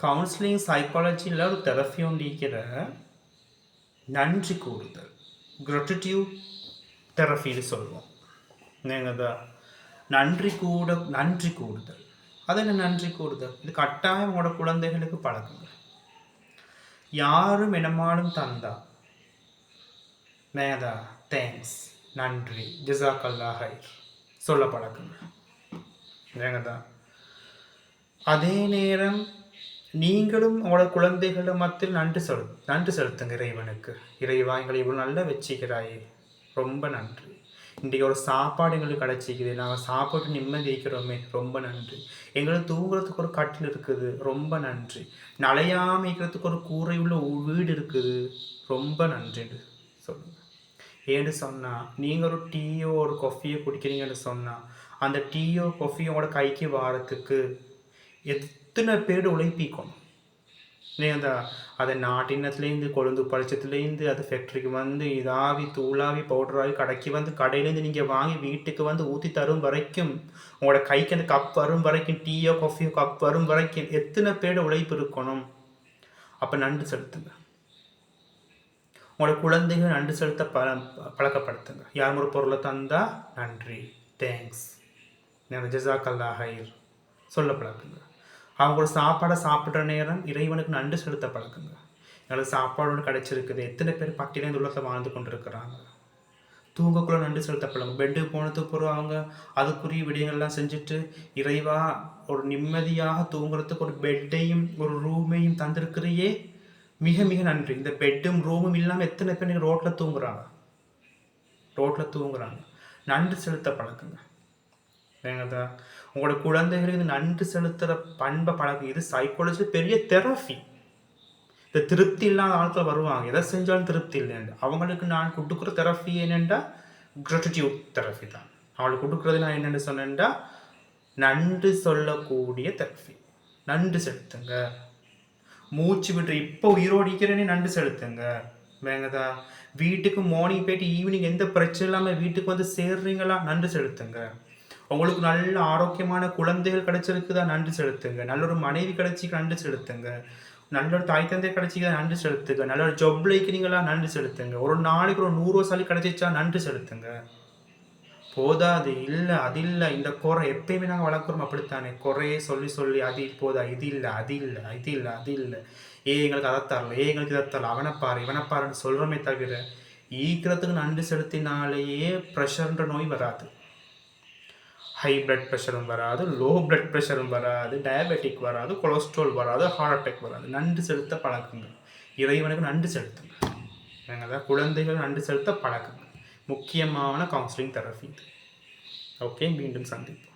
Counselling சைக்காலஜியில் ஒரு therapy ஒன்று இருக்கிற நன்றி கூறுதல், கிராட்டிடியூட் தெரப்பின்னு சொல்லுவோம். நீங்கள் நன்றி கூறுதல். அது என்ன நன்றி கூறுதல்? இது கட்டாயம் உங்களோட குழந்தைகளுக்கு பழகுங்க. யாரும் என்னமாலும் தந்தா நேதா தேங்க்ஸ், நன்றி, ஜஸாக்கல்லா ஹைர் சொல்ல பழகுங்க. நேங்கதான் அதே நேரம் நீங்களும் உங்களோட குழந்தைகளை மத்தியில் நன்றி செலுத்துங்க இறைவனுக்கு. இறைவா, எங்களை இவ்வளோ நல்லா வச்சுக்கிறாயே, ரொம்ப நன்றி. இன்றைக்கி ஒரு சாப்பாடு எங்களுக்கு கிடச்சிக்குது, நாங்கள் சாப்பாட்டு நிம்மதி வைக்கிறோமே, ரொம்ப நன்றி. எங்களுக்கு தூங்குறதுக்கு ஒரு கட்டில் இருக்குது, ரொம்ப நன்றி. நலையாமல் இருக்கிறதுக்கு ஒரு கூரை உள்ள வீடு இருக்குது, ரொம்ப நன்றின்னு சொல்லுங்கள். ஏன்னு சொன்னால், நீங்கள் ஒரு டீயோ ஒரு காஃபியோ குடிக்கிறீங்கன்னு சொன்னால், அந்த டீயோ காஃபியோட கைக்கு வாரத்துக்கு எத்தனை பேர் உழைப்பிக்கணும். அந்த அதை நாட்டினத்துலேருந்து கொழுந்து பளிச்சத்துலேருந்து அது ஃபேக்ட்ரிக்கு வந்து இதாகி தூளாகி பவுடராகி கடைக்கு வந்து கடையிலேருந்து நீங்கள் வாங்கி வீட்டுக்கு வந்து ஊற்றி தரும் வரைக்கும், உங்களோட கைக்கு அந்த கப் வரும் வரைக்கும், டீயோ காஃபியோ கப் வரும் வரைக்கும் எத்தனை பேர் உழைப்பு இருக்கணும். அப்போ நன்றி செலுத்துங்க. உங்களோட குழந்தைகள் நன்றி செலுத்த பழக்கப்படுத்துங்க. யாரும் ஒரு பொருளை தந்தால் நன்றி, தேங்க்ஸ், ஜஸாக்கல்லா ஹைர் சொல்ல பழக்குங்க. அவங்க ஒரு சாப்பாடை சாப்பிட்ற நேரம் இறைவனுக்கு நன்றி செலுத்த பழக்குங்க. எங்களுக்கு சாப்பாடு ஒன்று கிடைச்சிருக்குது. எத்தனை பேர் பட்டியல இந்த உலகத்தில் வாழ்ந்து கொண்டு இருக்கிறாங்க. தூங்கக்குள்ள நன்றி செலுத்த பழங்க. பெட்டுக்கு போனதுக்கு பிறகு அவங்க அதுக்குரிய விடயங்கள்லாம் செஞ்சுட்டு, இறைவா ஒரு நிம்மதியாக தூங்குறதுக்கு ஒரு பெட்டையும் ஒரு ரூமையும் தந்திருக்கிறையே, மிக மிக நன்றி. இந்த பெட்டும் ரூமும் இல்லாமல் எத்தனை பேர் நீங்கள் ரோட்டில் தூங்குறாங்க. நன்றி செலுத்த பழக்குங்க. ஏங்கதா உங்களோட குழந்தைகளுக்கு நன்றி செலுத்துகிற பண்பை பழக்கம். இது சைக்காலஜி பெரிய தெரப்பி. இந்த திருப்தி இல்லாத ஆட்கள் வருவாங்க, எதை செஞ்சாலும் திருப்தி இல்லைன்னு. அவங்களுக்கு நான் கொடுக்குற தெரப்பி என்னென்னா கிராட்டிடியூட் தெரப்பி தான். அவங்களுக்கு கொடுக்குறது நான் என்னென்னு சொன்னேன்டா நன்றி சொல்லக்கூடிய தெரப்பி. நன்றி செலுத்துங்க. மூச்சு விட்டு இப்போ உயிரோடு இருக்கிறேனே நன்றி செலுத்துங்க. வேங்கதா வீட்டுக்கு மார்னிங் போயிட்டு ஈவினிங் எந்த பிரச்சனை இல்லாமல் வீட்டுக்கு வந்து சேர்றீங்களா, நன்றி செலுத்துங்க. உங்களுக்கு நல்ல ஆரோக்கியமான குழந்தைகள் கிடைச்சிருக்குதா, நன்றி செலுத்துங்க. நல்ல ஒரு மனைவி கிடைச்சிக்க நன்றி செலுத்துங்க. நல்ல ஒரு தாய் தந்தை கிடைச்சிக்க நன்றி செலுத்துங்க. நல்ல ஒரு ஜாப்ல இருக்கிறீங்களா, நன்றி செலுத்துங்க. ஒரு நாளைக்கு ஒரு 100 சாலி கிடைச்சிச்சா நன்றி செலுத்துங்க. போதாது, இல்லை அது இல்லை, இந்த குறை எப்பயுமே நாங்கள் வளர்க்குறோம் அப்படித்தானே. குறையே சொல்லி சொல்லி அது போதா, இது இல்லை அது இல்லை இது இல்லை அது இல்லை, எங்களுக்கு அதை தரல, எங்களுக்கு இதை தரல, இவனை பாருன்னு சொல்கிறோமே தவிர ஈக்கிறதுக்கு நன்றி செலுத்தினாலேயே ப்ரெஷர்ன்ற நோய் வராது. ஹை பிளட் ப்ரெஷரும் வராது, லோ பிளட் ப்ரெஷரும் வராது, டயபெட்டிக் வராது, கொலஸ்ட்ரால் வராது, ஹார்ட் அட்டாக் வராது. நன்றி செலுத்த பழக்குங்க. இறைவனுக்கு நன்றி செலுத்துங்க. நாங்கள் குழந்தைகள் நன்றி செலுத்த பழக்குங்க. முக்கியமான கவுன்சிலிங் தெரப்பி. ஓகே, மீண்டும் சந்திப்போம்.